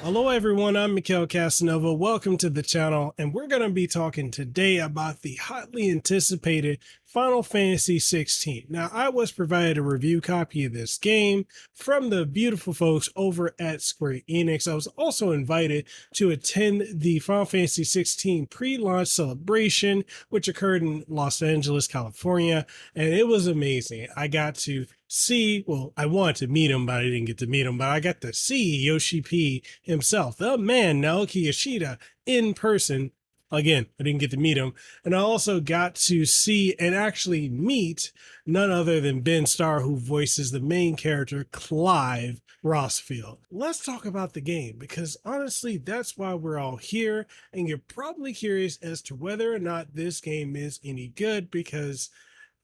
Hello everyone, I'm Mikhail Casanova. Welcome to the channel, and we're going to be talking today about the hotly anticipated Final Fantasy XVI. Now, I was provided a review copy of this game from the beautiful folks over at Square-Enix. I was also invited to attend the Final Fantasy XVI pre-launch celebration, which occurred in Los Angeles, California, and it was amazing. I got to see, well, I wanted to meet him, but I didn't get to meet him, but I got to see Yoshi P himself, the man, Naoki Yoshida, in person. Again, I didn't get to meet him. And I also got to see and actually meet none other than Ben Starr, who voices the main character, Clive Rosfield. Let's talk about the game, because honestly, that's why we're all here. And you're probably curious as to whether or not this game is any good, because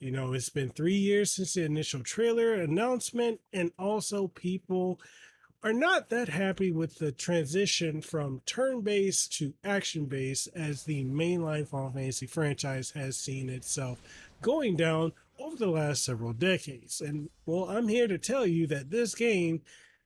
you know, it's been 3 years since the initial trailer announcement, and also people are not that happy with the transition from turn-based to action-based as the mainline Final Fantasy franchise has seen itself going down over the last several decades. And well, I'm here to tell you that this game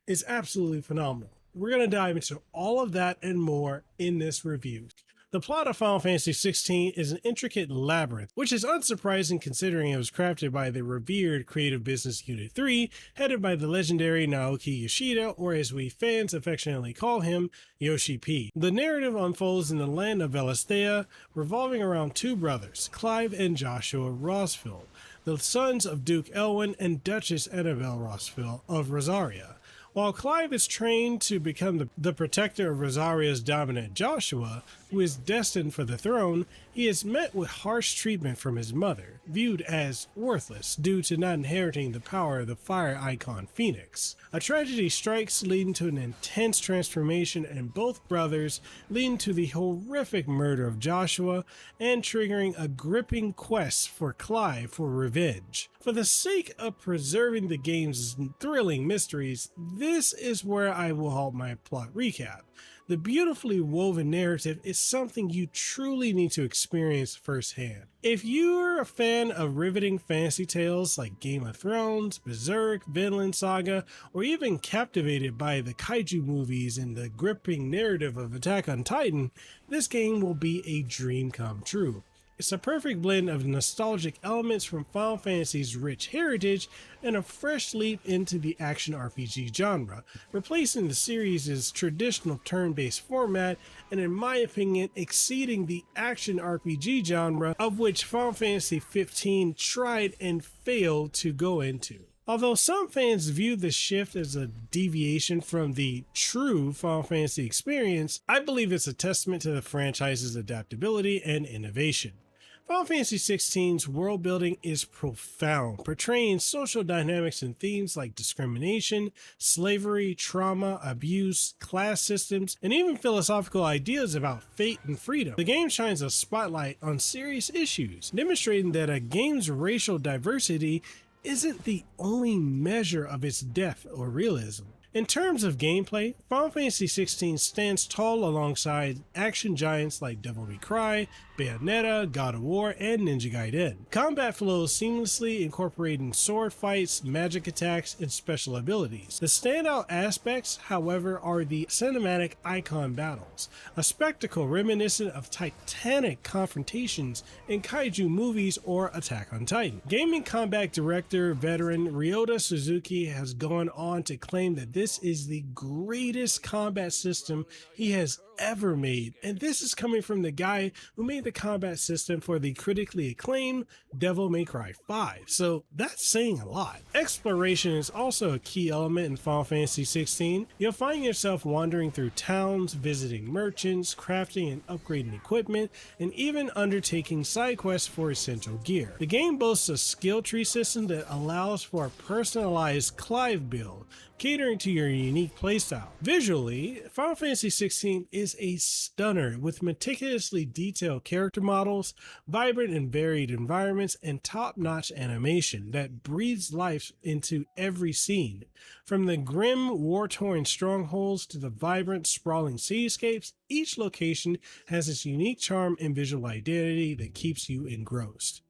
is absolutely phenomenal. We're going to dive into all of that and more in this review. The plot of Final Fantasy XVI is an intricate labyrinth, which is unsurprising considering it was crafted by the revered Creative Business Unit 3, headed by the legendary Naoki Yoshida, or as we fans affectionately call him, Yoshi P. The narrative unfolds in the land of Valisthea, revolving around two brothers, Clive and Joshua Rosfield, the sons of Duke Elwyn and Duchess Annabelle Rosfield of Rosaria. While Clive is trained to become the protector of Rosaria's dominant Joshua, who is destined for the throne, he is met with harsh treatment from his mother, viewed as worthless due to not inheriting the power of the fire icon Phoenix. A tragedy strikes, leading to an intense transformation in both brothers, leading to the horrific murder of Joshua and triggering a gripping quest for Clive for revenge. For the sake of preserving the game's thrilling mysteries, this is where I will halt my plot recap. The beautifully woven narrative is something you truly need to experience firsthand. If you're a fan of riveting fantasy tales like Game of Thrones, Berserk, Vinland Saga, or even captivated by the kaiju movies and the gripping narrative of Attack on Titan, this game will be a dream come true. It's a perfect blend of nostalgic elements from Final Fantasy's rich heritage and a fresh leap into the action RPG genre, replacing the series' traditional turn-based format and, in my opinion, exceeding the action RPG genre of which Final Fantasy XV tried and failed to go into. Although some fans view the shift as a deviation from the true Final Fantasy experience, I believe it's a testament to the franchise's adaptability and innovation. Final Fantasy XVI's world building is profound, portraying social dynamics and themes like discrimination, slavery, trauma, abuse, class systems, and even philosophical ideas about fate and freedom. The game shines a spotlight on serious issues, demonstrating that a game's racial diversity isn't the only measure of its depth or realism. In terms of gameplay, Final Fantasy XVI stands tall alongside action giants like Devil May Cry, Bayonetta, God of War, and Ninja Gaiden. Combat flows seamlessly, incorporating sword fights, magic attacks, and special abilities. The standout aspects, however, are the cinematic Eikon battles, a spectacle reminiscent of titanic confrontations in kaiju movies or Attack on Titan. Gaming combat director veteran Ryota Suzuki has gone on to claim that this is the greatest combat system he has ever made, and this is coming from the guy who made the combat system for the critically acclaimed Devil May Cry 5, so that's saying a lot. Exploration is also a key element in Final Fantasy XVI. You'll find yourself wandering through towns, visiting merchants, crafting and upgrading equipment, and even undertaking side quests for essential gear. The game boasts a skill tree system that allows for a personalized clive build, catering to your unique playstyle. Visually, Final Fantasy XVI is a stunner with meticulously detailed character models, vibrant and varied environments, and top-notch animation that breathes life into every scene. From the grim, war-torn strongholds to the vibrant, sprawling cityscapes, each location has its unique charm and visual identity that keeps you engrossed.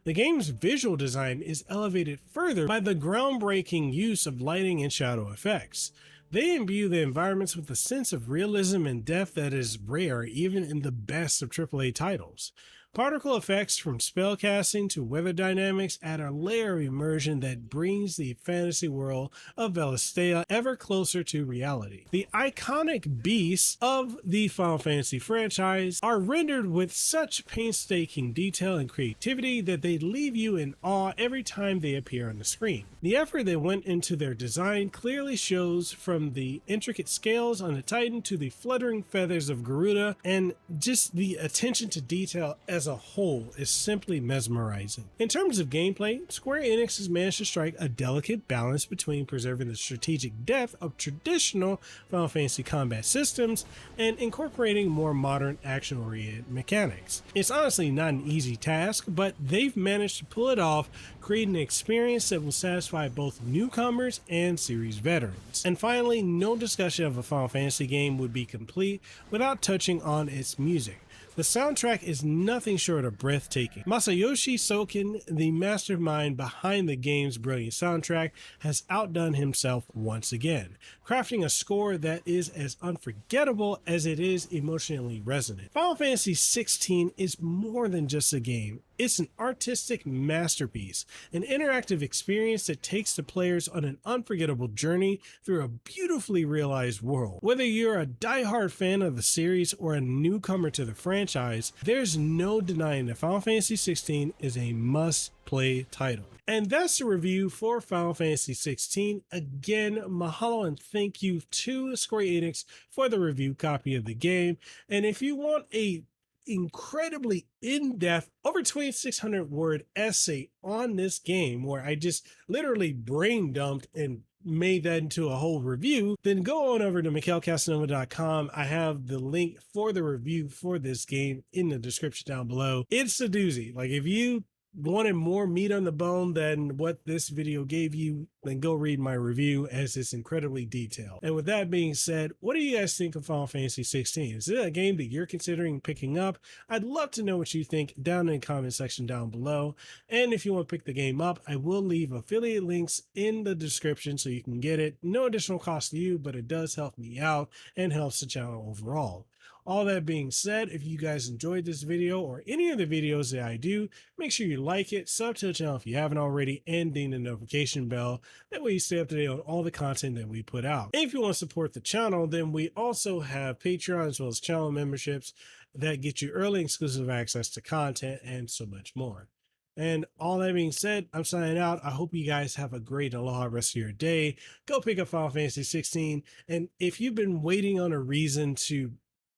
The game's visual design is elevated further by the groundbreaking use of lighting and shadow effects. They imbue the environments with a sense of realism and depth that is rare even in the best of AAA titles. Particle effects from spellcasting to weather dynamics add a layer of immersion that brings the fantasy world of Valisthea ever closer to reality. The iconic beasts of the Final Fantasy franchise are rendered with such painstaking detail and creativity that they leave you in awe every time they appear on the screen. The effort that went into their design clearly shows, from the intricate scales on the Titan to the fluttering feathers of Garuda, and just the attention to detail as a whole is simply mesmerizing. In terms of gameplay, Square-Enix has managed to strike a delicate balance between preserving the strategic depth of traditional Final Fantasy combat systems and incorporating more modern action-oriented mechanics. It's honestly not an easy task, but they've managed to pull it off, creating an experience that will satisfy both newcomers and series veterans. And finally, no discussion of a Final Fantasy game would be complete without touching on its music. The soundtrack is nothing short of breathtaking. Masayoshi SOKEN, the mastermind behind the game's brilliant soundtrack, has outdone himself once again, crafting a score that is as unforgettable as it is emotionally resonant. Final Fantasy XVI is more than just a game. It's an artistic masterpiece, an interactive experience that takes the players on an unforgettable journey through a beautifully realized world. Whether you're a die-hard fan of the series or a newcomer to the franchise, there's no denying that Final Fantasy XVI is a must-play title. And that's the review for Final Fantasy XVI. Again, mahalo and thank you to Square-Enix for the review copy of the game. And if you want a incredibly in-depth, over 2,600 word essay on this game where I just literally brain dumped and made that into a whole review, then go on over to mikhailcasanova.com. I have the link for the review for this game in the description down below. It's a doozy. Like, if you wanted more meat on the bone than what this video gave you, then go read my review, as it's incredibly detailed. And with that being said, what do you guys think of Final Fantasy XVI? Is it a game that you're considering picking up? I'd love to know what you think down in the comment section down below. And if you want to pick the game up, I will leave affiliate links in the description so you can get it. No additional cost to you, but it does help me out and helps the channel overall. All that being said, if you guys enjoyed this video or any of the videos that I do, make sure you like it, sub to the channel if you haven't already, and ding the notification bell. That way you stay up to date on all the content that we put out. And if you want to support the channel, then we also have Patreon as well as channel memberships that get you early exclusive access to content and so much more. And all that being said, I'm signing out. I hope you guys have a great aloha rest of your day. Go pick up Final Fantasy 16. And if you've been waiting on a reason to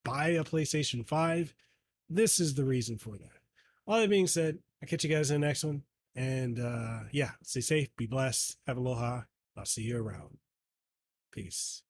buy a PlayStation 5, this is the reason for that. All that being said, I'll catch you guys in the next one. And yeah, stay safe, be blessed, have aloha. I'll see you around. Peace.